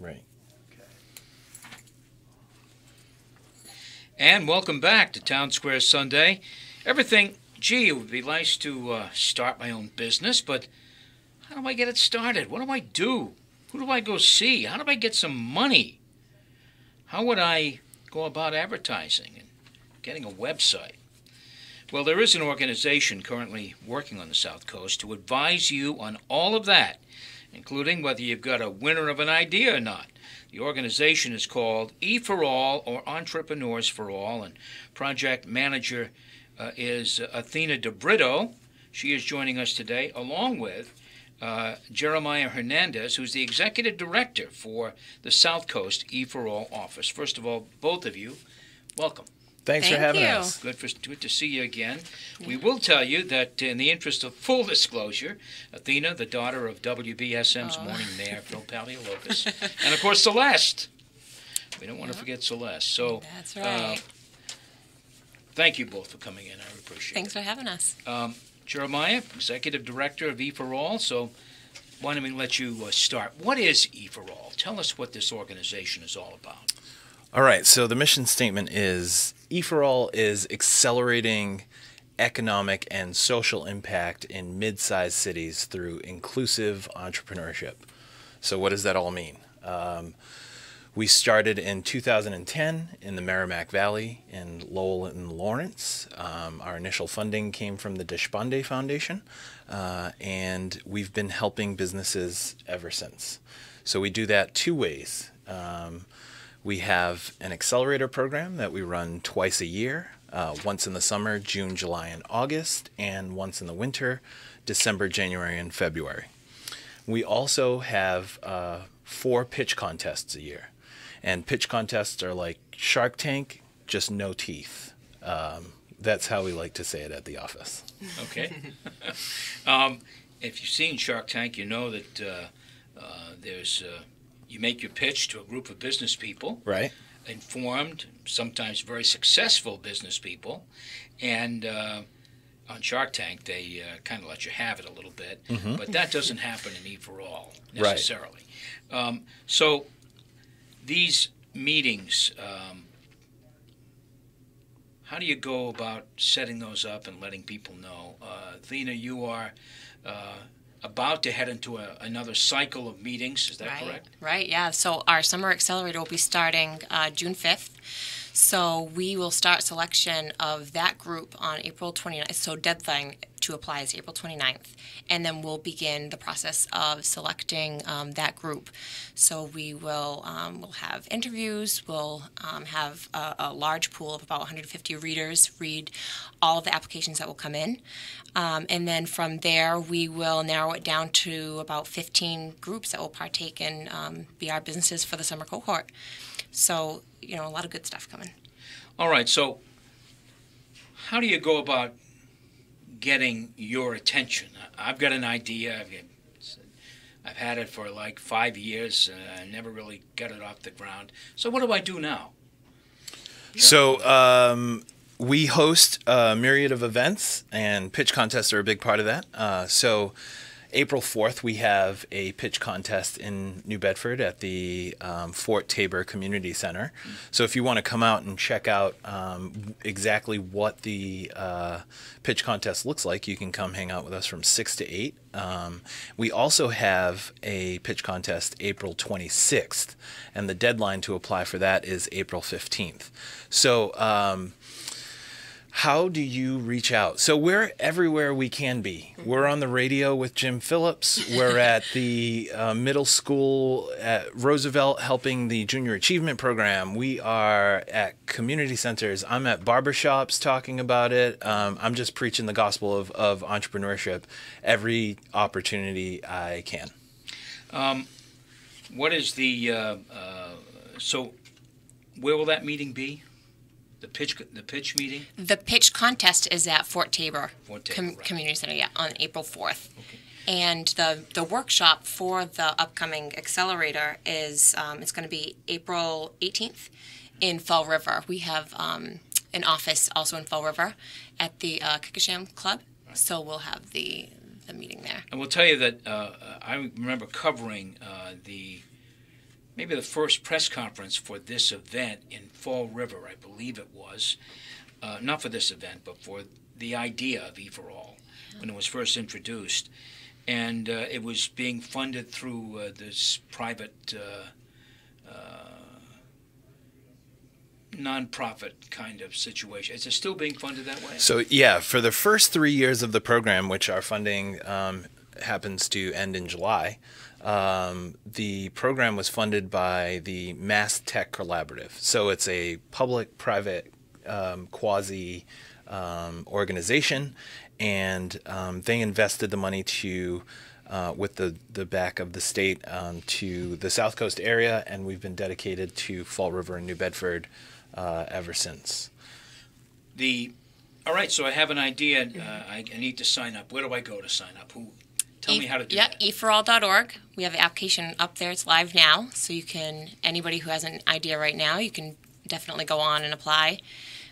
Right. And welcome back to Townsquare Sunday. Everything, gee, it would be nice to start my own business, but how do I get it started? What do I do? Who do I go see? How do I get some money? How would I go about advertising and getting a website? Well, there is an organization currently working on the South Coast to advise you on all of that, including whether you've got a winner of an idea or not. The organization is called E for All, or Entrepreneurs for All, and project manager is Athena DeBrito. She is joining us today, along with Jeremiah Hernandez, who's the executive director for the South Coast E for All office. First of all, both of you, welcome. Thanks for having us. Good to see you again. Yeah. We will tell you that in the interest of full disclosure, Athena, the daughter of WBSM's morning mayor, Phil Paleologos, and of course Celeste. We don't want to forget Celeste. So that's right. Thank you both for coming in. I appreciate Thanks it. for having us. Jeremiah, executive director of E for All. So why don't we let you start? What is E for All? Tell us what this organization is all about. All right, so the mission statement is E for All is accelerating economic and social impact in mid-sized cities through inclusive entrepreneurship. So what does that all mean? We started in 2010 in the Merrimack Valley in Lowell and Lawrence. Our initial funding came from the Deshpande Foundation, and we've been helping businesses ever since. So we do that two ways. We have an accelerator program that we run twice a year, once in the summer, June, July, and August, and once in the winter, December, January, and February. We also have 4 pitch contests a year. And pitch contests are like Shark Tank, just no teeth. That's how we like to say it at the office. Okay. If you've seen Shark Tank, you know that you make your pitch to a group of business people, right? Informed, sometimes very successful business people, and on Shark Tank they kind of let you have it a little bit, but that doesn't happen in E for All necessarily. Right. So these meetings, how do you go about setting those up and letting people know? Athena, you are about to head into another cycle of meetings. Is that correct? Right, yeah. So our Summer Accelerator will be starting June 5th. So we will start selection of that group on April 29th. So deadline to apply is April 29th. And then we'll begin the process of selecting that group. So we will we'll have interviews. We'll have a large pool of about 150 readers read all of the applications that will come in. And then from there, we will narrow it down to about 15 groups that will partake in be our businesses for the summer cohort. So, you know, a lot of good stuff coming. All right. So how do you go about getting your attention? I've got an idea. I've had it for like 5 years. I never really got it off the ground. So what do I do now? So we host a myriad of events, and pitch contests are a big part of that. So April 4th, we have a pitch contest in New Bedford at the Fort Tabor Community Center. So if you want to come out and check out exactly what the pitch contest looks like, you can come hang out with us from 6 to 8. We also have a pitch contest April 26th, and the deadline to apply for that is April 15th. So how do you reach out? So we're everywhere we can be. We're on the radio with Jim Phillips. We're at the middle school at Roosevelt helping the Junior Achievement Program. We are at community centers. I'm at barbershops talking about it. I'm just preaching the gospel of entrepreneurship every opportunity I can. What is the so where will that meeting be? The pitch meeting? The pitch contest is at Fort Tabor, Right. Community Center, yeah, on April 4th. Okay. And the workshop for the upcoming accelerator is it's going to be April 18th in Fall River. We have an office also in Fall River at the Kikasham Club, right. So we'll have the meeting there. And we'll tell you that I remember covering the maybe the first press conference for this event in Fall River, I believe it was. Not for this event, but for the idea of E4All when it was first introduced. And it was being funded through this private nonprofit kind of situation. Is it still being funded that way? So yeah, for the first 3 years of the program, which our funding happens to end in July, the program was funded by the Mass Tech Collaborative. So it's a public-private quasi organization, and they invested the money to, with the back of the state, to the South Coast area, and we've been dedicated to Fall River and New Bedford ever since. All right, so I have an idea. I need to sign up. Where do I go to sign up? Tell me how to do that. e4all.org. We have the application up there. It's live now, so anybody who has an idea right now, you can definitely go on and apply.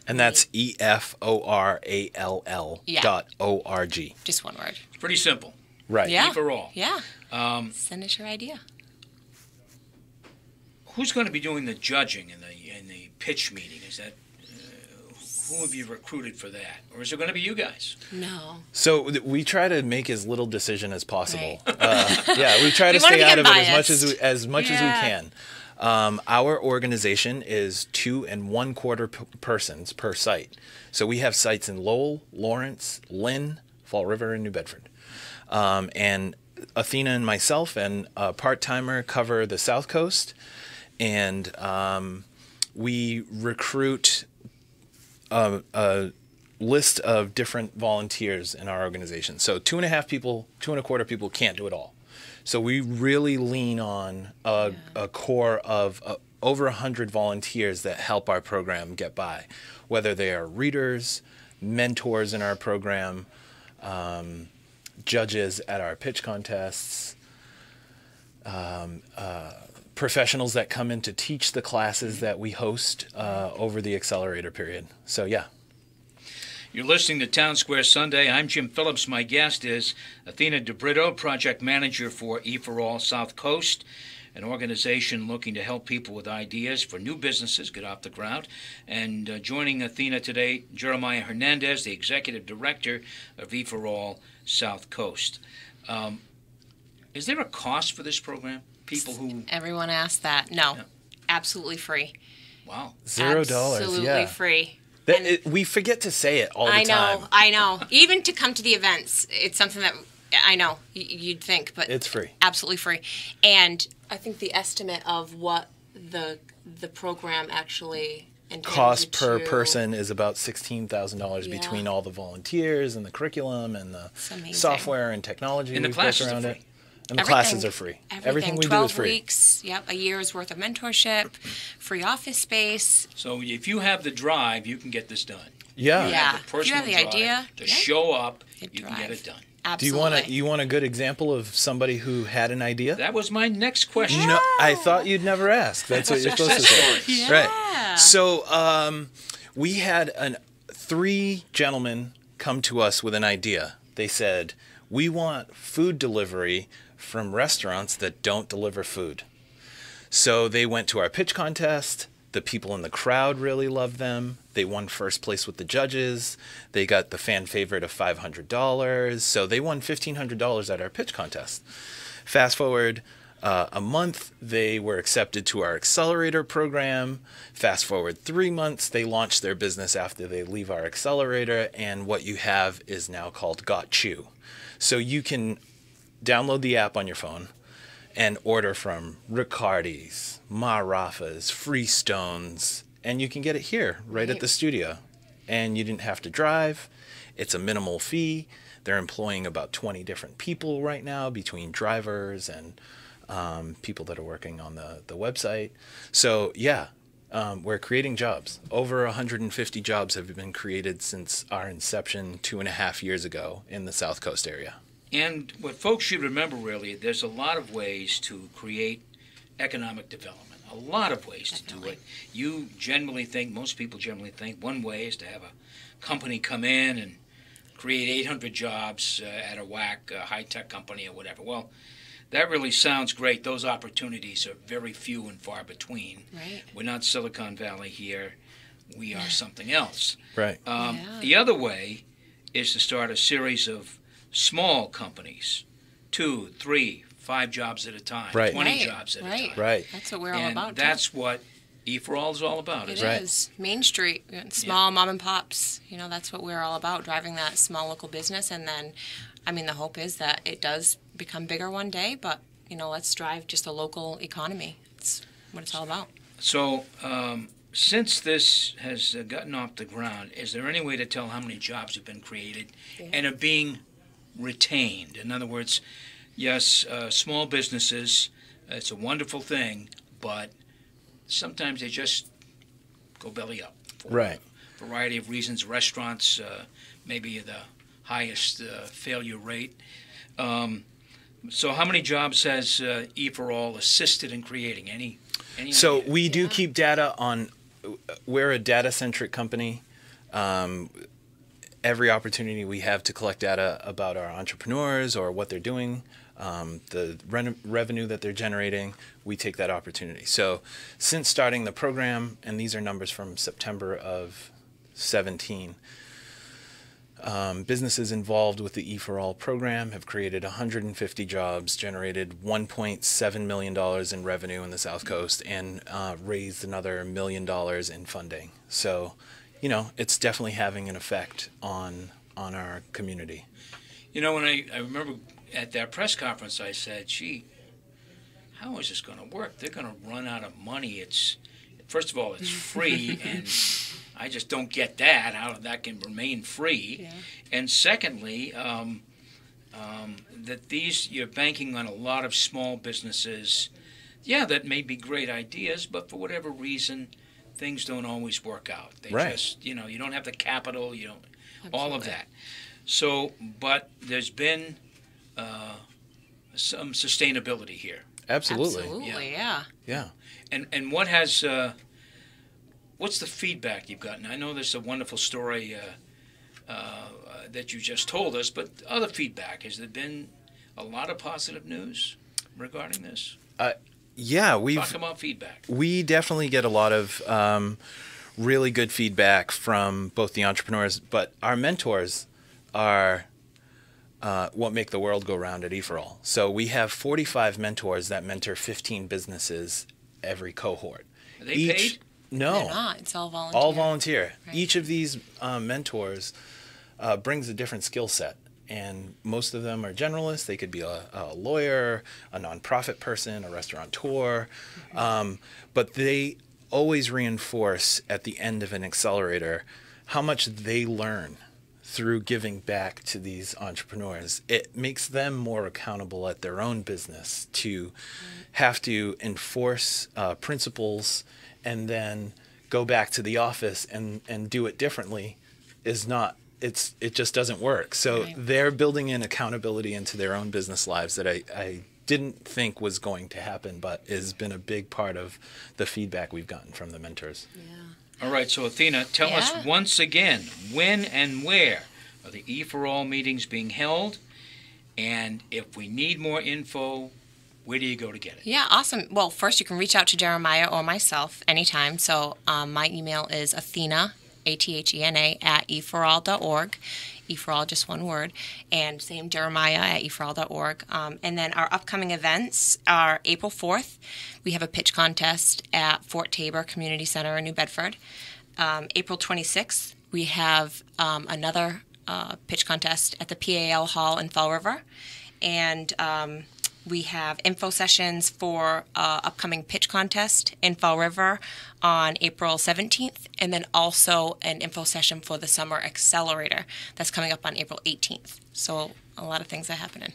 And that's EFORALL.org. Just one word. It's pretty simple. Right. Yeah. E4All. Yeah. Send us your idea. Who's going to be doing the judging in the pitch meeting? Is that who have you recruited for that, or is it going to be you guys? No. So we try to make as little decision as possible. Right. We try to stay out of it as much as we Yeah. can. Our organization is 2 1/4 persons per site. So we have sites in Lowell, Lawrence, Lynn, Fall River, and New Bedford. And Athena and myself and a part-timer cover the South Coast. And we recruit a list of different volunteers in our organization. So 2 1/4 people can't do it all. So we really lean on a core of over 100 volunteers that help our program get by, whether they are readers, mentors in our program, judges at our pitch contests, professionals that come in to teach the classes that we host over the accelerator period. So yeah. You're listening to Townsquare Sunday. I'm Jim Phillips. My guest is Athena DeBrito, Project Manager for E4All South Coast, an organization looking to help people with ideas for new businesses get off the ground. And joining Athena today, Jeremiah Hernandez, the Executive Director of E4All South Coast. Is there a cost for this program? Everyone asks that. No. Yeah. Absolutely free. Wow. $0. Absolutely free. We forget to say it all the time. I know. Even to come to the events, it's something that I know you'd think, but it's free. Absolutely free. And I think the estimate of what the program actually cost per person is about $16,000 between all the volunteers and the curriculum and the software and technology and the classes around it. And the classes are free. Everything we 12 do is free. weeks, a year's worth of mentorship, free office space. So if you have the drive, you can get this done. Yeah. You have the personal if you have the idea to show up, you can get it done. Absolutely. Do you want a good example of somebody who had an idea? That was my next question. No, I thought you'd never ask. That's what you're supposed to say. Yeah. Right. So we had 3 gentlemen come to us with an idea. They said, we want food delivery from restaurants that don't deliver food. So they went to our pitch contest. The people in the crowd really loved them. They won first place with the judges. They got the fan favorite of $500. So they won $1,500 at our pitch contest. Fast forward a month, they were accepted to our accelerator program. Fast forward 3 months, they launched their business after they leave our accelerator. And what you have is now called Got You. So you can download the app on your phone and order from Riccardi's, Ma Raffa's, Freestone's, and you can get it here right at the studio. And you didn't have to drive. It's a minimal fee. They're employing about 20 different people right now between drivers and people that are working on the website. So we're creating jobs. Over 150 jobs have been created since our inception 2.5 years ago in the South Coast area. And what folks should remember, really, there's a lot of ways to create economic development, a lot of ways to do it. Most people generally think one way is to have a company come in and create 800 jobs at a high-tech company or whatever. Well, That really sounds great. Those opportunities are very few and far between. Right. We're not Silicon Valley here. We are something else. Right. The other way is to start a series of small companies, 2, 3, 5 jobs at a time, Right. 20 Right. jobs at a time. Right. That's what we're all And about. that's what E4All is all about. It Isn't it? is. Main Street, small mom and pops. That's what we're all about, driving that small local business. And then, the hope is that it does become bigger one day, but, let's drive just a local economy. It's what it's all about. So, since this has gotten off the ground, is there any way to tell how many jobs have been created and are being retained? In other words, yes, small businesses, it's a wonderful thing, but sometimes they just go belly up for Right. a variety of reasons. Restaurants, maybe the highest failure rate. So how many jobs has E4All assisted in creating? Any So idea? we do keep data on. We're a data-centric company. Every opportunity we have to collect data about our entrepreneurs or what they're doing, the revenue that they're generating, we take that opportunity. So since starting the program, and these are numbers from September of 17, businesses involved with the E4All program have created 150 jobs, generated $1.7 million in revenue in the South Coast, and raised another $1 million in funding. So, it's definitely having an effect on our community. When I remember at that press conference, I said, gee, how is this going to work? They're going to run out of money. First of all, it's free, and I just don't get that, how that can remain free. Yeah. And secondly, that you're banking on a lot of small businesses, that may be great ideas, but for whatever reason, things don't always work out. They Right. just, you don't have the capital, all of Absolutely. that. So, but there's been some sustainability here. Absolutely. Absolutely, yeah. Yeah. And what's the feedback you've gotten? I know there's a wonderful story that you just told us, but other feedback, has there been a lot of positive news regarding this? Yeah, Talk about feedback. we definitely get a lot of really good feedback from both the entrepreneurs, but our mentors are what make the world go round at E4All. So we have 45 mentors that mentor 15 businesses every cohort. Are they paid? No. They're not. It's all volunteer. All volunteer. Right. Each of these mentors brings a different skill set, and most of them are generalists. They could be a lawyer, a nonprofit person, a restaurateur, but they always reinforce at the end of an accelerator how much they learn through giving back to these entrepreneurs. It makes them more accountable at their own business to have to enforce principles and then go back to the office and do it differently it just doesn't work. So Right. they're building in accountability into their own business lives that I didn't think was going to happen, but has been a big part of the feedback we've gotten from the mentors. Yeah. All right, so Athena, tell us Yeah. once again, when and where are the E4All meetings being held? And if we need more info, where do you go to get it? Yeah, awesome. Well, first you can reach out to Jeremiah or myself anytime. So my email is Athena, Athena, at e4all.org. E4All, just one word. And same Jeremiah at e4all.org. And then our upcoming events are April 4th. We have a pitch contest at Fort Tabor Community Center in New Bedford. April 26th, we have another pitch contest at the PAL Hall in Fall River. And we have info sessions for upcoming pitch contest in Fall River on April 17th, and then also an info session for the Summer Accelerator that's coming up on April 18th. So a lot of things are happening.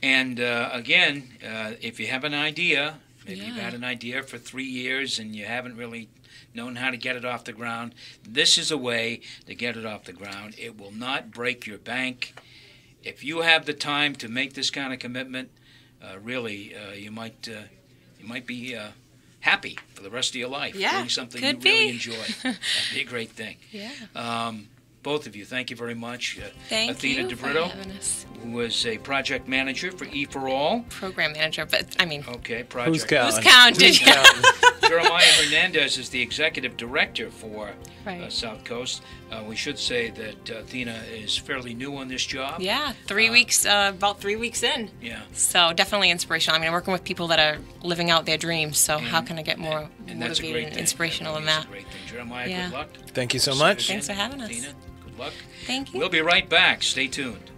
And again, if you have an idea, maybe you've Yeah. had an idea for 3 years and you haven't really known how to get it off the ground, this is a way to get it off the ground. It will not break your bank. If you have the time to make this kind of commitment, really, you might be happy for the rest of your life. Yeah, doing something could you really be. enjoy. That'd be a great thing. Yeah. both of you, thank you very much. Thank Athena you for DeBrito, having us. who was a project manager for E for All. Program manager, but I mean, Okay, Who's project. counting? who's counted? Jeremiah Hernandez is the executive director for Right. South Coast. We should say that Athena is fairly new on this job. Yeah, 3 weeks, about 3 weeks in. Yeah. So definitely inspirational. I mean, I'm working with people that are living out their dreams. So how can I get more And that's a motivated great and thing. inspirational than That's that? a great thing. Jeremiah, Yeah. good luck. Thank you so See you much. again. Thanks for having us. Athena, good luck. Thank you. We'll be right back. Stay tuned.